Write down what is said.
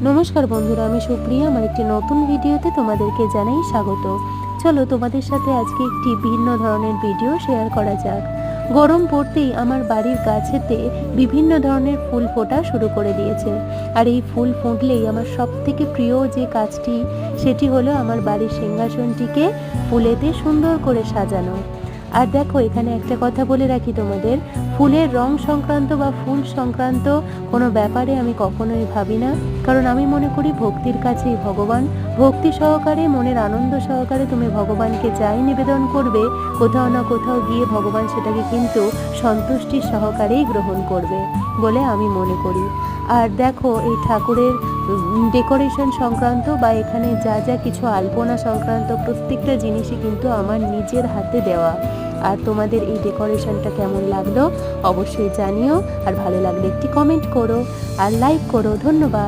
নমস্কার বন্ধুরা, আমি সুপ্রিয়া। আমার একটি নতুন ভিডিওতে তোমাদেরকে জানাই স্বাগত। চলো তোমাদের সাথে আজকে একটি ভিন্ন ধরনের ভিডিও শেয়ার করা যাক। গরম পড়তেই আমার বাড়ির গাছেতে বিভিন্ন ধরনের ফুল ফোটা শুরু করে দিয়েছে। আর এই ফুল ফুটলেই আমার সব থেকে প্রিয় যে কাজটি, সেটি হলো আমার বাড়ির সিংহাসনটিকে ফুলেতে সুন্দর করে সাজানো। আর দেখো, এখানে একটা কথা বলে রাখি তোমাদের, ফুলের রং সংক্রান্ত বা ফুল সংক্রান্ত কোনো ব্যাপারে আমি কখনোই ভাবি না। কারণ আমি মনে করি ভক্তির কাছেই ভগবান। ভক্তি সহকারে, মনের আনন্দ সহকারে তুমি ভগবানকে যাই নিবেদন করবে, কোথাও না কোথাও গিয়ে ভগবান সেটাকে কিন্তু সন্তুষ্টি সহকারেই গ্রহণ করবে বলে আমি মনে করি। আর দেখো, এই ঠাকুরের ডেকোরেশন সংক্রান্ত বা এখানে যা যা কিছু আলপনা সংক্রান্ত প্রত্যেকটা জিনিসই কিন্তু আমার নিজের হাতে দেওয়া। আর তোমাদের এই ডেকোরেশনটা কেমন লাগলো অবশ্যই জানিও। আর ভালো লাগলে একটি কমেন্ট করো আর লাইক করো। ধন্যবাদ।